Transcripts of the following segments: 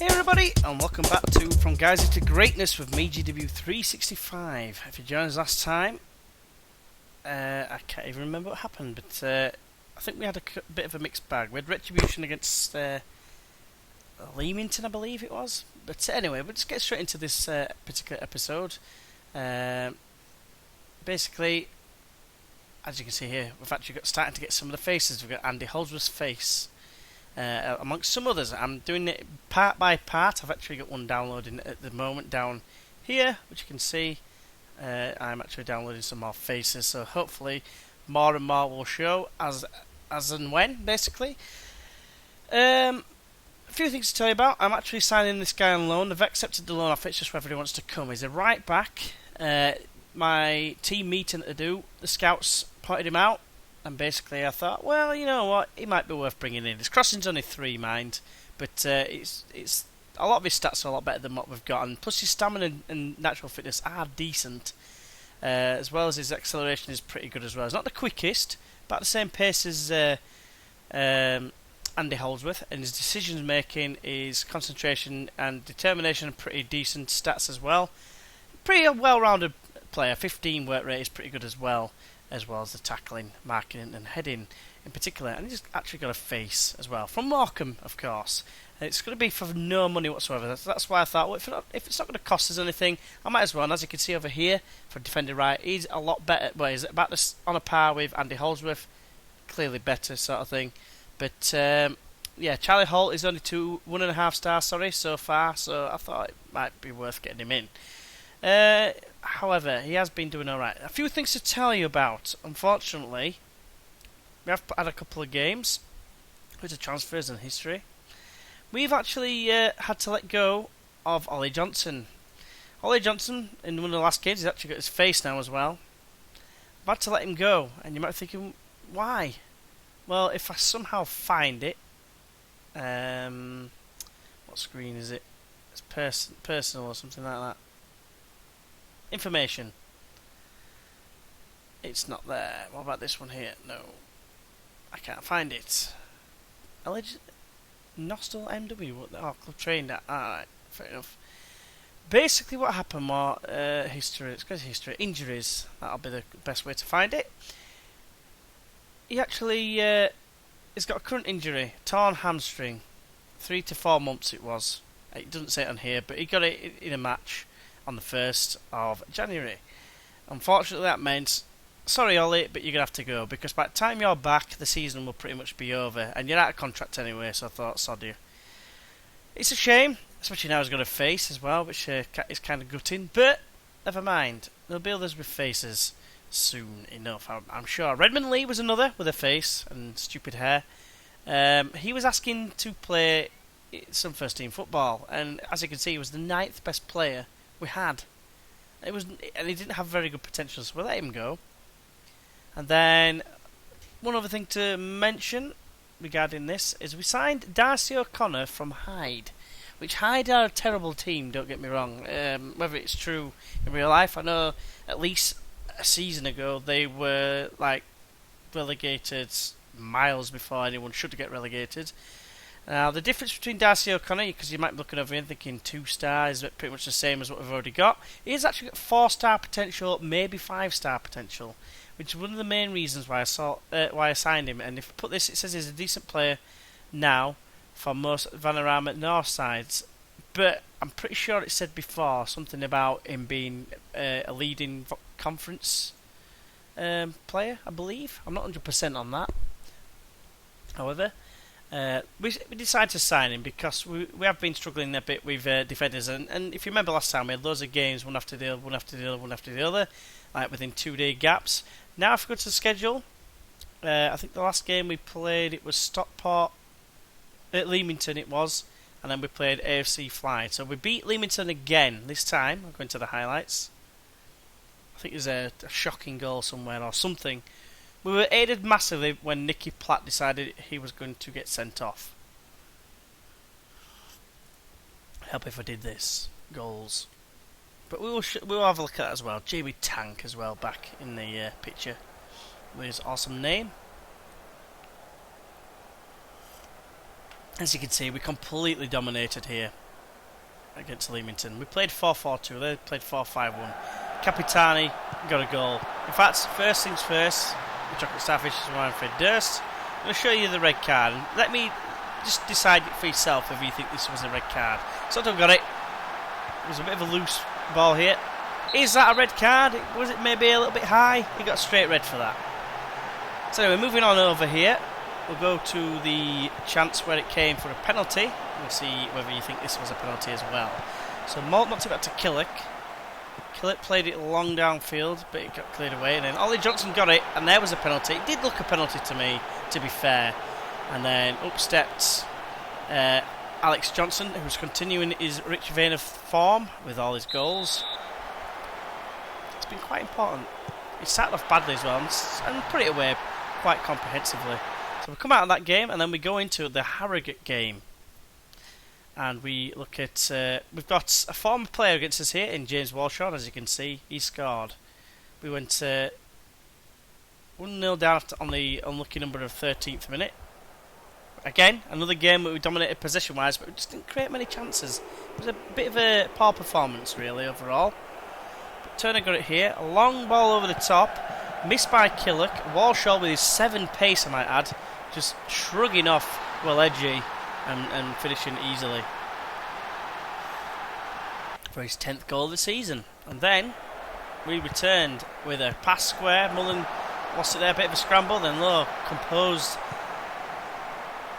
Hey everybody, and welcome back to From Guiseley to Greatness with me, GW365. If you joined us last time, I can't even remember what happened, but I think we had a bit of a mixed bag. We had Retribution against Leamington, I believe it was. But anyway, we'll just get straight into this particular episode. Basically, as you can see here, we've actually starting to get some of the faces. We've got Andy Holdsworth's face. Amongst some others. I'm doing it part by part. I've actually got one downloading at the moment down here, which you can see. I'm actually downloading some more faces, so hopefully more and more will show as and when, basically. A few things to tell you about. I'm actually signing this guy on loan. I've accepted the loan offer. It's just whether he wants to come. He's a right back. My team meeting to do, the scouts pointed him out. And basically I thought, well, you know what, he might be worth bringing in. His crossing's only 3, mind, but it's a lot of his stats are a lot better than what we've got, and plus his stamina and natural fitness are decent, as well as his acceleration is pretty good as well. He's not the quickest, but at the same pace as Andy Holdsworth, and his decision making, his concentration and determination are pretty decent stats as well. Pretty well-rounded player. 15 work rate is pretty good as well as the tackling, marking and heading in particular. And he's actually got a face as well, from Morecambe, of course. And it's going to be for no money whatsoever. That's why I thought, well, if it's not going to cost us anything, I might as well. And as you can see over here, for defender right, he's a lot better. Well, he's about this on a par with Andy Holdsworth. Clearly better sort of thing. But yeah, Charlie Holt is only 1.5 stars, so far. So I thought it might be worth getting him in. However, he has been doing alright. A few things to tell you about. Unfortunately, we have had a couple of games with the transfers and history. We've actually had to let go of Ollie Johnson. Ollie Johnson, in one of the last games, he's actually got his face now as well. I've had to let him go, and you might be thinking, why? Well, if I somehow find it, what screen is it? It's personal or something like that. Information. It's not there. What about this one here? No. I can't find it. Nostal MW. Oh, Club Trained. Alright, fair enough. Basically what happened was history. It's got history. Injuries. That'll be the best way to find it. He actually he's got a current injury. Torn hamstring. 3 to 4 months it was. It doesn't say it on here, but he got it in a match on the 1st of January. Unfortunately, that meant, sorry Ollie, but you're going to have to go, because by the time you're back, the season will pretty much be over, and you're out of contract anyway, so I thought, sod you. It's a shame, especially now he's got a face as well, which is kind of gutting, but never mind. There'll be others with faces soon enough, I'm sure. Redmond Lee was another with a face and stupid hair. He was asking to play some first team football, and as you can see, he was the 9th best player we had. And he didn't have very good potential, so we let him go. And then one other thing to mention regarding this is we signed Darcy O'Connor from Hyde, which Hyde are a terrible team, don't get me wrong. Whether it's true in real life, I know at least a season ago they were like relegated miles before anyone should get relegated. Now, the difference between Darcy O'Connor, because you might be looking over here thinking 2 stars, is pretty much the same as what we've already got. He's actually got 4-star potential, maybe 5-star potential, which is one of the main reasons why I signed him. And if I put this, it says he's a decent player now for most Vanarama North sides. But I'm pretty sure it said before something about him being a leading conference player, I believe. I'm not 100% on that. However, we decided to sign him because we have been struggling a bit with defenders, and if you remember last time we had loads of games one after the other, like within 2-day gaps. Now if we go to the schedule, I think the last game we played, it was Stockport at Leamington it was, and then we played AFC Fly. So we beat Leamington again this time. I'll go into the highlights. I think there's a shocking goal somewhere or something. We were aided massively when Nicky Platt decided he was going to get sent off. Help if I did this. Goals. But we'll have a look at that as well. Jamie Tank as well back in the picture with his awesome name. As you can see, we completely dominated here. against Leamington. We played 4-4-2, they played 4-5-1. Capitani got a goal. In fact, first things first, the Chocolate Starfish is one for Durst. I'm going to show you the red card. Let me just decide for yourself if you think this was a red card. Soto got it. It was a bit of a loose ball here. Is that a red card? Was it maybe a little bit high? He got straight red for that. So anyway, moving on over here. We'll go to the chance where it came for a penalty. We'll see whether you think this was a penalty as well. So Malt knocked it back to Killick. Killick played it long downfield, but it got cleared away. And then Ollie Johnson got it, and there was a penalty. It did look a penalty to me, to be fair. And then up stepped Alex Johnson, who's continuing his rich vein of form with all his goals. It's been quite important. He started off badly as well and put it away quite comprehensively. So we come out of that game and then we go into the Harrogate game. And we look at... we've got a former player against us here in James Walshaw, as you can see. He scored. We went 1-0 down on the unlucky number of 13th minute. Again, another game where we dominated possession-wise, but we just didn't create many chances. It was a bit of a poor performance, really, overall. But Turner got it here. A long ball over the top. Missed by Killick. Walshaw with his 7 pace, I might add. Just shrugging off well edgy and finishing easily. For his 10th goal of the season. And then we returned with a pass square. Mullen lost it there, a bit of a scramble. Then Lowe composed...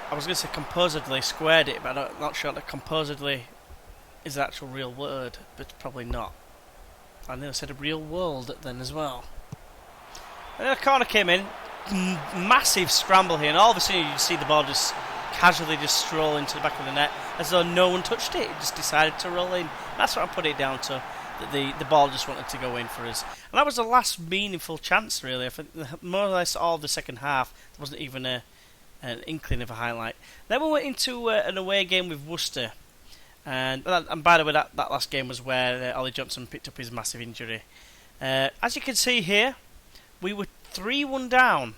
I was going to say composedly squared it, but I'm not sure that composedly is the actual real word, but probably not. I nearly said a real world then as well. And then a corner came in, massive scramble here, and all of a sudden you see the ball just casually just stroll into the back of the net as though no one touched it. It just decided to roll in. That's what I put it down to, that the ball just wanted to go in for us. And that was the last meaningful chance, really. I think more or less all of the second half, there wasn't even an inkling of a highlight. Then we went into an away game with Worcester. And by the way, that last game was where Ollie Johnson picked up his massive injury. As you can see here, we were 3-1 down.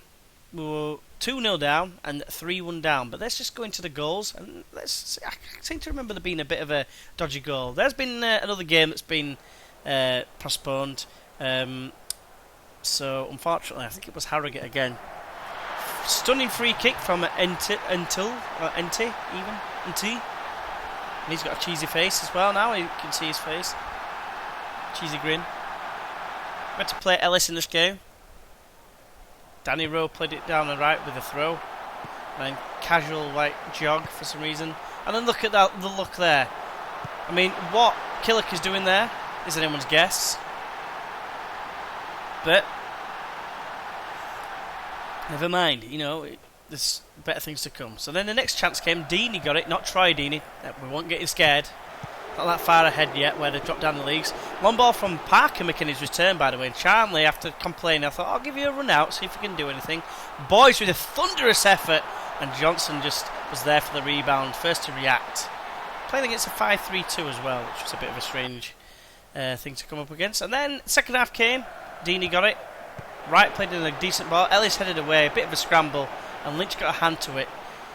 We were 2-0 down and 3-1 down. But let's just go into the goals. And I seem to remember there being a bit of a dodgy goal. There's been another game that's been postponed. So, unfortunately, I think it was Harrogate again. Stunning free kick from Nt. And he's got a cheesy face as well now. You can see his face. Cheesy grin. We had to play Ellis in this game. Danny Rowe played it down the right with a throw. And casual jog for some reason. And then look at that, the look there. I mean, what Killick is doing there is anyone's guess. But never mind, there's better things to come. So then the next chance came. Deeney got it, not Troy Deeney. We won't get you scared. Not that far ahead yet, where they've dropped down the leagues. Long ball from Parker making his return, by the way. And Charnley, after complaining, I thought, I'll give you a run out, see if you can do anything. Boys with a thunderous effort. And Johnson just was there for the rebound, first to react. Playing against a 5-3-2 as well, which was a bit of a strange thing to come up against. And then second half came. Deeney got it. Wright played in a decent ball. Ellis headed away, a bit of a scramble, and Lynch got a hand to it.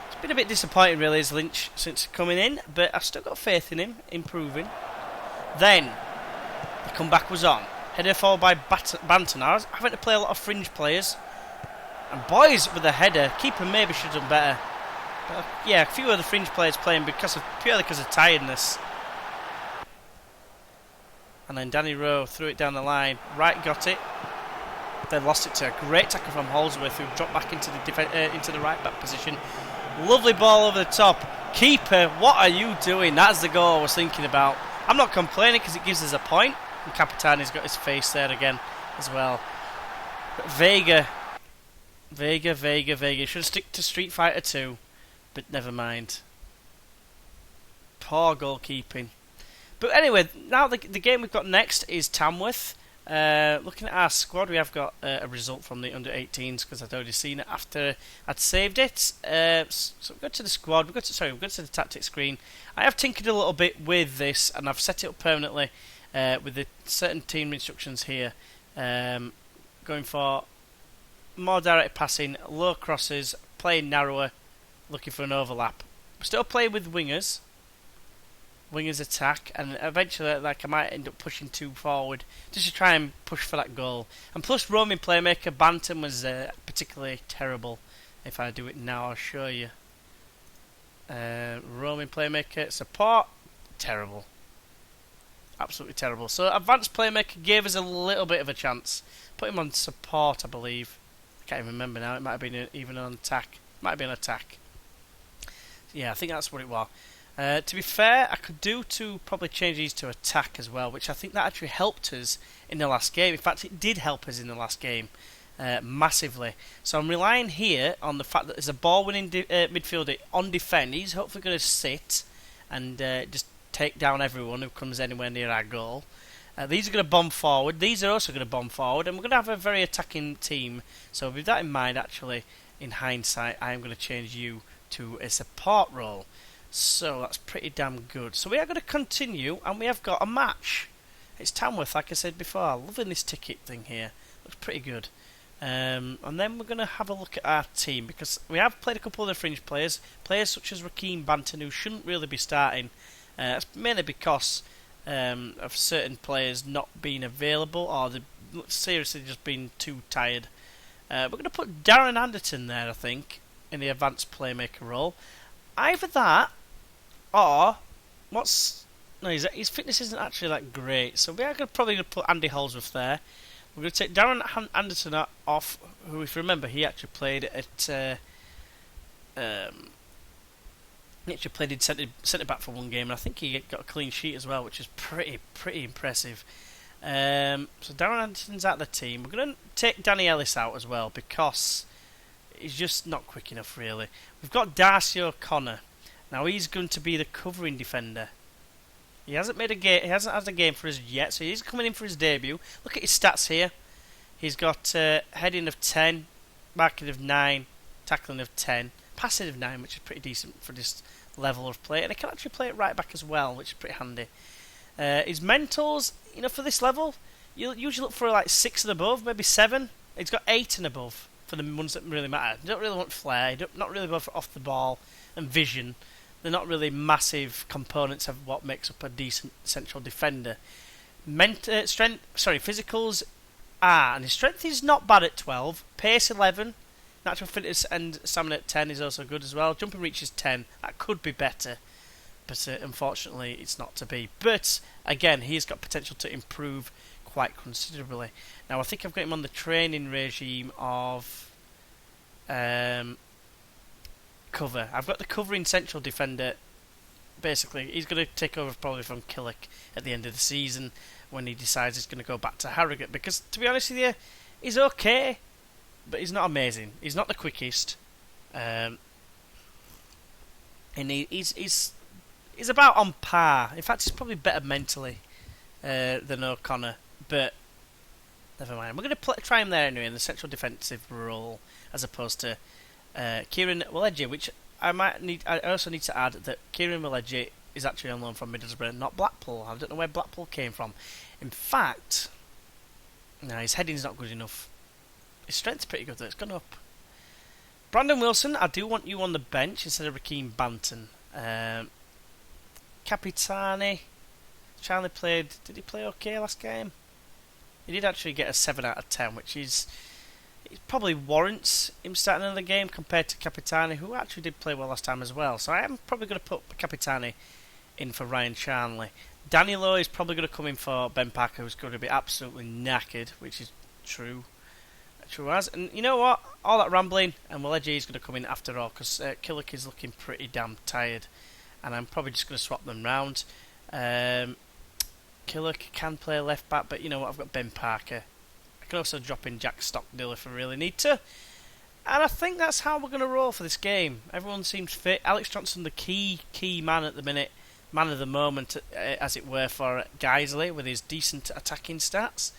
It's been a bit disappointing, really, as Lynch since coming in, but I've still got faith in him improving. Then the comeback was on. Header followed by Banton. I was having to play a lot of fringe players, and boys with a header. Keeper maybe should have done better. But, yeah, a few of the fringe players playing purely because of tiredness. And then Danny Rowe threw it down the line. Wright got it. They lost it to a great tackle from Holsworth, who dropped back into the right back position. Lovely ball over the top. Keeper, what are you doing? That's the goal I was thinking about. I'm not complaining because it gives us a point. And Capitani's got his face there again as well. But Vega should stick to Street Fighter 2, but never mind. Poor goalkeeping. But anyway, now the game we've got next is Tamworth. Looking at our squad, we have got a result from the under-18s because I'd already seen it after I'd saved it. So we go to the squad. We go to the tactics screen. I have tinkered a little bit with this, and I've set it up permanently with the certain team instructions here. Going for more direct passing, low crosses, playing narrower, looking for an overlap. We're still playing with wingers. wingers attack, and eventually, like, I might end up pushing two forward just to try and push for that goal. And plus, roaming playmaker Bantam was particularly terrible. If I do it now, I'll show you. Roaming playmaker support, terrible, absolutely terrible. So advanced playmaker gave us a little bit of a chance. Put him on support, I believe. I can't even remember now. It might have been even an attack. Might have been an attack. Yeah, I think that's what it was. To be fair, I could do to probably change these to attack as well, which I think that actually helped us in the last game. In fact, it did help us in the last game massively. So I'm relying here on the fact that there's a ball-winning midfielder on defend. He's hopefully going to sit and just take down everyone who comes anywhere near our goal. These are going to bomb forward. These are also going to bomb forward, and we're going to have a very attacking team. So with that in mind, actually, in hindsight, I am going to change you to a support role. So that's pretty damn good. So we are going to continue, and we have got a match. It's Tamworth, like I said before. Loving this ticket thing here. Looks pretty good. And then we're going to have a look at our team, because we have played a couple of the fringe players. Players such as Raheem Banton, who shouldn't really be starting. That's mainly because of certain players not being available, or they've seriously just been too tired. We're going to put Darren Anderton there, I think, in the advanced playmaker role. Either that, or his fitness isn't actually that great, so we are probably going to put Andy Holsworth there. We're going to take Darren Anderton off, who, if you remember, he actually played at in centre back for one game, and I think he got a clean sheet as well, which is pretty impressive. So Darren Anderton's out of the team. We're going to take Danny Ellis out as well, because he's just not quick enough, really. We've got Darcy O'Connor. Now he's going to be the covering defender. He hasn't made a game. He hasn't had a game for us yet, so he's coming in for his debut. Look at his stats here. He's got heading of 10, marking of 9, tackling of 10, passing of 9, which is pretty decent for this level of play. And he can actually play it right back as well, which is pretty handy. His mentals, for this level, you usually look for like 6 and above, maybe 7. He's got 8 and above for the ones that really matter. You don't really want flair, not really want off the ball and vision. They're not really massive components of what makes up a decent central defender. Physicals are, and his strength is not bad at 12. Pace 11, natural fitness and stamina at 10 is also good as well. Jumping reach is 10. That could be better, but unfortunately it's not to be. But again, he's got potential to improve quite considerably. Now I think I've got him on the training regime of cover. I've got the covering central defender. Basically, he's going to take over probably from Killick at the end of the season when he decides he's going to go back to Harrogate. Because, to be honest with you, he's okay, but he's not amazing. He's not the quickest. And he's about on par. In fact, he's probably better mentally than O'Connor. But never mind. We're going to try him there anyway in the central defensive role, as opposed to Kieran Waleji, which I also need to add that Kieran Waleji is actually on loan from Middlesbrough, not Blackpool. I don't know where Blackpool came from. In fact, no, his heading's not good enough. His strength's pretty good though, it's gone up. Brandon Wilson, I do want you on the bench instead of Raheem Banton. Capitani, Charlie played, did he play okay last game? He did actually get a 7 out of 10, which is... It probably warrants him starting another game compared to Capitani, who actually did play well last time as well. So I am probably going to put Capitani in for Ryan Charnley. Danilo is probably going to come in for Ben Parker, who's going to be absolutely knackered, which is true. True as. And you know what? All that rambling, and Waleji is going to come in after all, because Killick is looking pretty damn tired. And I'm probably just going to swap them round. Killick can play left back, but you know what? I've got Ben Parker. I can also drop in Jack Stockdale if I really need to. And I think that's how we're going to roll for this game. Everyone seems fit. Alex Johnson, the key man at the minute, man of the moment, as it were, for Guiseley with his decent attacking stats.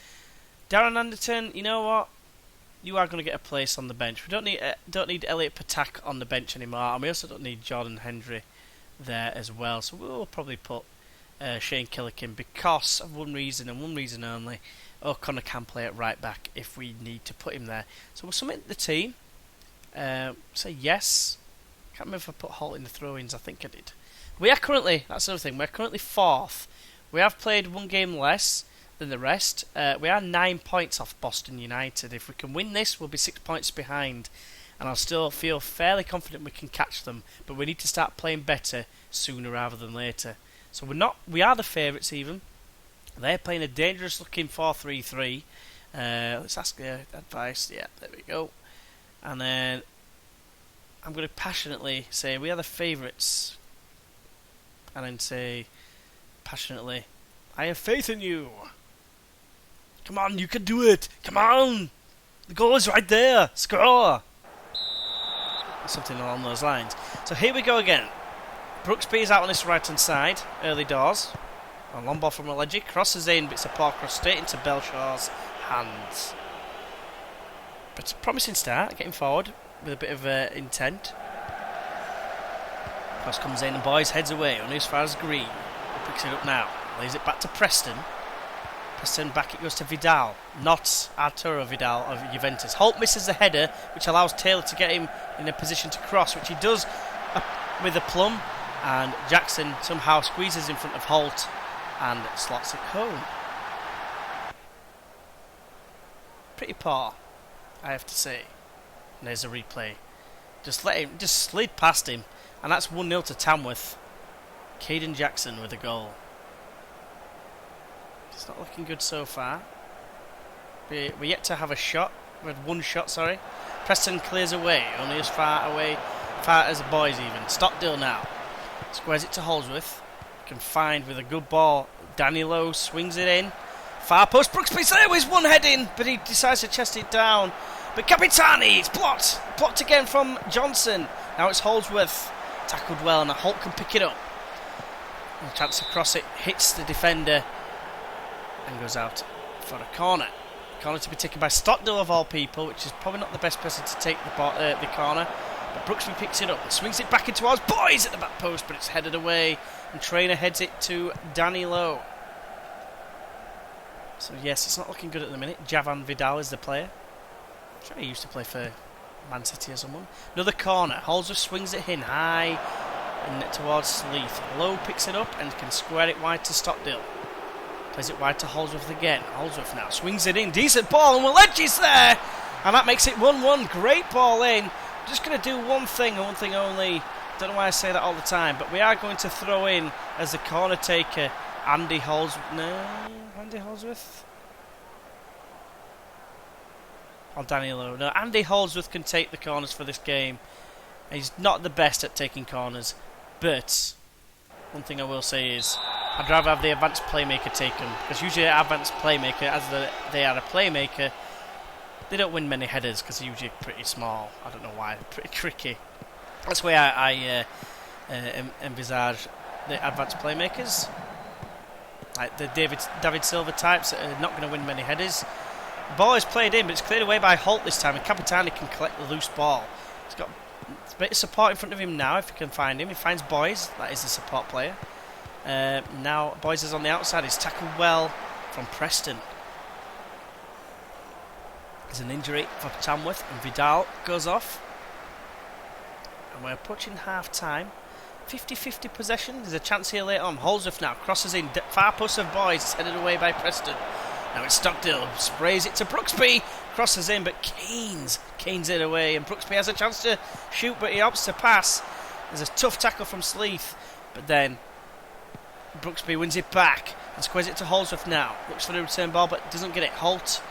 Darren Anderton, you know what? You are going to get a place on the bench. We don't need Elliot Patak on the bench anymore, and we also don't need Jordan Hendry there as well. So we'll probably put Shane Killick in because of one reason and one reason only. O'Connor can play at right back if we need to put him there. So we'll submit the team. Say yes. can't remember if I put Holt in the throw-ins. I think I did. We are currently, that's the other thing, we're currently 4th. We have played one game less than the rest. We are 9 points off Boston United. If we can win this, we'll be 6 points behind. And I'll still feel fairly confident we can catch them. But we need to start playing better sooner rather than later. So we are the favourites even. They're playing a dangerous looking 4-3-3. Let's ask their advice. Yeah, there we go. And then I'm going to passionately say we are the favourites. And then say passionately, I have faith in you. Come on, you can do it. Come on. The goal is right there. Score. Something along those lines. So here we go again. Brooksby is out on this right hand side, early doors. A long ball from Alegi, crosses in, but it's a poor cross straight into Belshaw's hands. But it's a promising start, getting forward with a bit of intent. Cross comes in and Boys heads away, only as far as Green. He picks it up now, lays it back to Preston. Preston back it goes to Vidal, not Arturo Vidal of Juventus. Holt misses the header, which allows Taylor to get him in a position to cross, which he does with a plum, and Jackson somehow squeezes in front of Holt and slots it home. Pretty poor, I have to say. And there's a replay. Just slid past him, and that's 1-0 to Tamworth. Caden Jackson with a goal. It's not looking good so far. We're yet to have a shot. We had one shot, sorry. Preston clears away, only as far as the Boys even. Stockdale now. Squares it to Holdsworth. Can find with a good ball. Danilo swings it in. Far post. Brooksby's there with one head in, but he decides to chest it down. But Capitani, it's blocked. Blocked again from Johnson. Now it's Holdsworth. Tackled well, and Holt can pick it up. And chance to cross it. Hits the defender. And goes out for a corner. Corner to be taken by Stockdale of all people, which is probably not the best person to take the corner. But Brooksby picks it up and swings it back into ours. Boys at the back post, but it's headed away. And Trainer heads it to Danny Lowe. So yes, it's not looking good at the minute. Javan Vidal is the player. I'm sure he used to play for Man City or someone. Another corner. Holdsworth swings it in high and towards Sleeth. Lowe picks it up and can square it wide to Stockdale. Plays it wide to Holdsworth again. Holdsworth now swings it in. Decent ball, and Walegi's there! And that makes it 1-1. Great ball in. I'm just going to do one thing and one thing only. Don't know why I say that all the time, but we are going to throw in as the corner taker Andy Holdsworth. No, Andy Holdsworth? Or Danilo. No, Andy Holdsworth can take the corners for this game. He's not the best at taking corners, but one thing I will say is I'd rather have the advanced playmaker take them, because usually an advanced playmaker, as they are a playmaker, they don't win many headers because they're usually pretty small. I don't know why, pretty tricky. That's the way I envisage the advanced playmakers, like the David Silva types that are not going to win many headers. The ball is played in, but it's cleared away by Holt this time, and Capitani can collect the loose ball. He's got a bit of support in front of him now if he can find him. He finds Boys, that is the support player. Now Boys is on the outside. He's tackled well from Preston. There's an injury for Tamworth, and Vidal goes off. And we're approaching half time. 50-50 possession. There's a chance here later on. Holdsworth now crosses in. Far post of Boys. It's headed away by Preston. Now it's Stockdale. Sprays it to Brooksby. Crosses in, but Canes it away. And Brooksby has a chance to shoot, but he opts to pass. There's a tough tackle from Sleeth. But then Brooksby wins it back and squares it to Holdsworth now. Looks for the return ball, but doesn't get it. Holt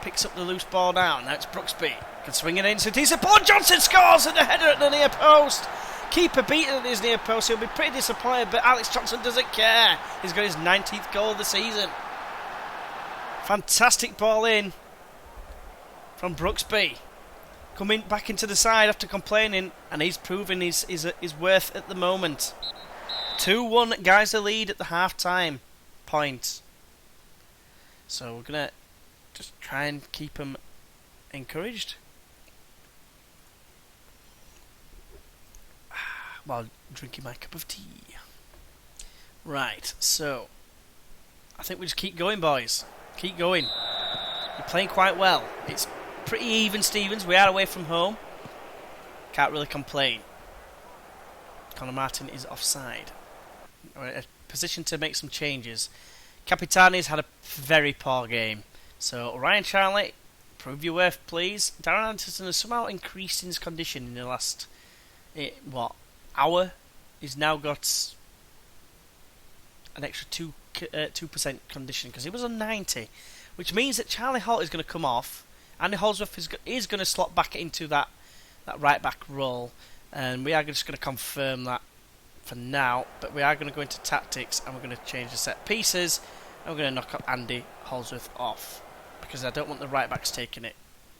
picks up the loose ball now. Now it's Brooksby. Can swing it in. So decent ball. Johnson scores and a header at the near post. Keeper beaten at his near post. He'll be pretty disappointed, but Alex Johnson doesn't care. He's got his 19th goal of the season. Fantastic ball in from Brooksby. Coming back into the side after complaining, and he's proving his worth at the moment. 2-1 Guiseley lead at the half-time point. So we're going to just try and keep them encouraged. While drinking my cup of tea. Right, so I think we just keep going, boys. Keep going. You're playing quite well. It's pretty even, Stevens. We are away from home. Can't really complain. Connor Martin is offside. We're in a position to make some changes. Capitani's had a very poor game. So, Ryan Charlie, prove your worth, please. Darren Anderson has somehow increased in his condition in the last, hour? He's now got an extra 2% condition because he was on 90, which means that Charlie Holt is going to come off. Andy Holdsworth is going to slot back into that right back role, and we are just going to confirm that for now. But we are going to go into tactics, and we're going to change the set pieces, and we're going to knock up Andy Holdsworth off because I don't want the right backs taking it.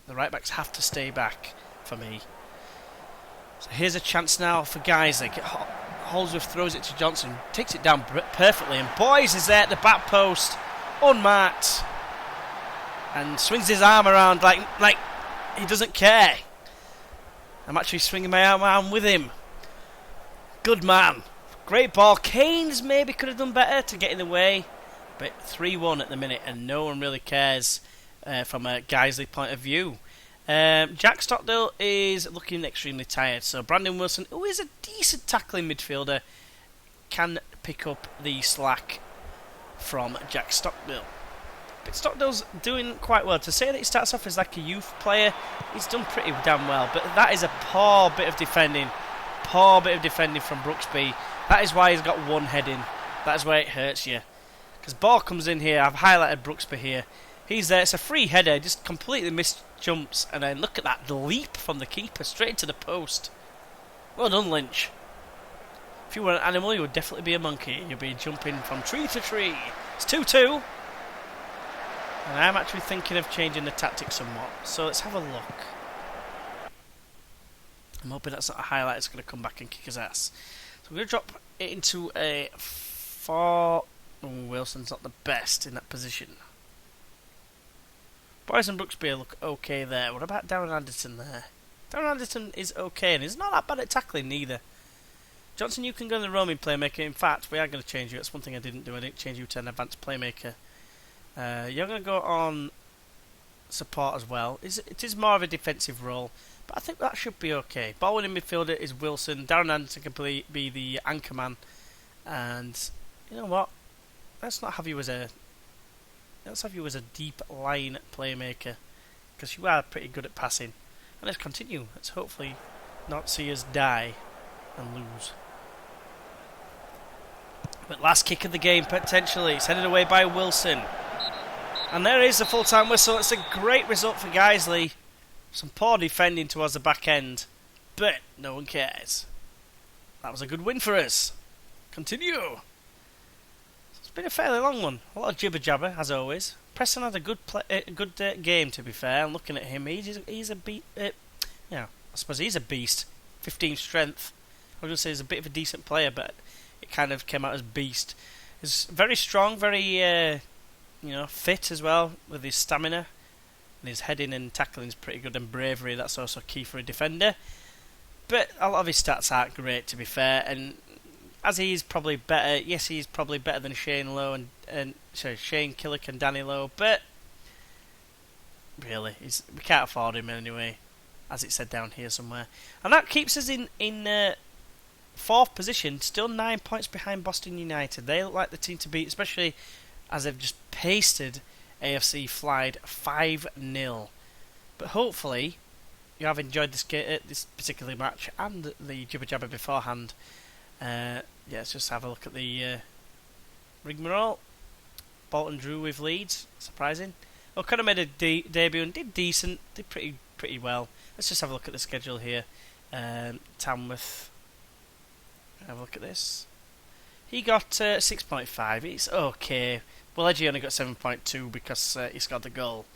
The right backs have to stay back for me. So here's a chance now for Guiseley. Holdsworth throws it to Johnson, takes it down perfectly, and Boys is there at the back post, unmarked, and swings his arm around like he doesn't care. I'm actually swinging my arm with him. Good man. Great ball. Keynes maybe could have done better to get in the way, but 3-1 at the minute, and no one really cares from a Guiseley point of view. Jack Stockdale is looking extremely tired, so Brandon Wilson, who is a decent tackling midfielder, can pick up the slack from Jack Stockdale. But Stockdale's doing quite well. To say that he starts off as like a youth player, he's done pretty damn well, but that is a poor bit of defending from Brooksby. That is why he's got one head in. That is where it hurts you. Because ball comes in here, I've highlighted Brooksby here. He's there, it's a free header, just completely missed jumps, and then look at that, the leap from the keeper straight into the post. Well done, Lynch. If you were an animal, you would definitely be a monkey. You'd be jumping from tree to tree. It's 2-2. And I'm actually thinking of changing the tactics somewhat. So let's have a look. I'm hoping that's not a highlight that's going to come back and kick his ass. So we're going to drop it into a 4. Oh, Wilson's not the best in that position. Boys and Brooksby look okay there. What about Darren Anderson there? Darren Anderson is okay, and he's not that bad at tackling neither. Johnson, you can go in the roaming playmaker. In fact, we are going to change you. That's one thing I didn't do. I didn't change you to an advanced playmaker. You're going to go on support as well. It is more of a defensive role, but I think that should be okay. Ball winning midfielder is Wilson. Darren Anderson can be the anchor man. And you know what? Let's have you as a deep line playmaker, because you are pretty good at passing. And let's continue. Let's hopefully not see us die and lose. But last kick of the game potentially. It's headed away by Wilson. And there is the full-time whistle. It's a great result for Guiseley. Some poor defending towards the back end, but no one cares. That was a good win for us. Continue. It's been a fairly long one. A lot of jibber jabber as always. Preston had a good game, to be fair. I'm looking at him. He's a beast. I suppose he's a beast. 15 strength. I was going to say he's a bit of a decent player, but it kind of came out as beast. He's very strong, very fit as well with his stamina. And his heading and tackling is pretty good, and bravery, that's also key for a defender. But a lot of his stats aren't great, to be fair, and as he's probably better, yes, he's probably better than Shane Killick and Danny Lowe, but really, we can't afford him anyway, as it said down here somewhere. And that keeps us in 4th position, still 9 points behind Boston United. They look like the team to beat, especially as they've just pasted AFC Flyed 5-0. But hopefully you have enjoyed this particular match and the jibber jabber beforehand. Let's just have a look at the rigmarole. Bolton drew with Leeds, surprising. O'Connor made a debut and did decent, did pretty well. Let's just have a look at the schedule here. Tamworth, have a look at this. He got 6.5. It's okay. Well, Edgy only got 7.2 because he scored the goal.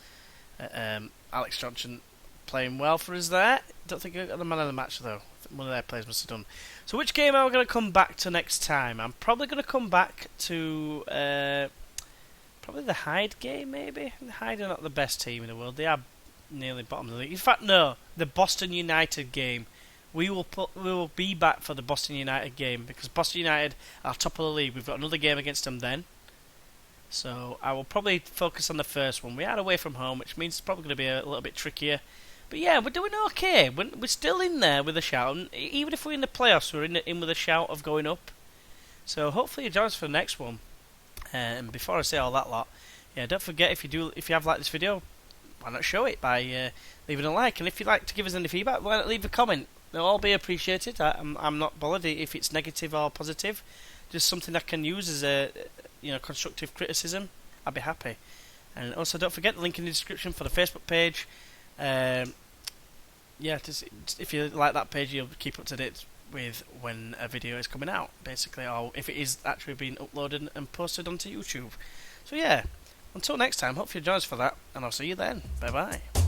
Alex Johnson playing well for us there. Don't think I got the man of the match though. One of their players must have done. So which game am I going to come back to next time? I'm probably going to come back to probably the Hyde game maybe. The Hyde are not the best team in the world. They are nearly bottom of the league. In fact, no, the Boston United game. We will be back for the Boston United game because Boston United are top of the league. We've got another game against them then. So I will probably focus on the first one. We are away from home, which means it's probably going to be a little bit trickier. But yeah, we're doing okay. We're still in there with a shout. And even if we're in the playoffs, we're in with a shout of going up. So hopefully you join us for the next one. And before I say all that lot, yeah, don't forget if you have liked this video, why not show it by leaving a like? And if you'd like to give us any feedback, why not leave a comment? They'll all be appreciated. I'm not bothered if it's negative or positive. Just something I can use as a constructive criticism. I'd be happy. And also don't forget the link in the description for the Facebook page. If you like that page, you'll keep up to date with when a video is coming out, basically, or if it is actually being uploaded and posted onto YouTube. So yeah, until next time, hope you join us for that, and I'll see you then. Bye bye.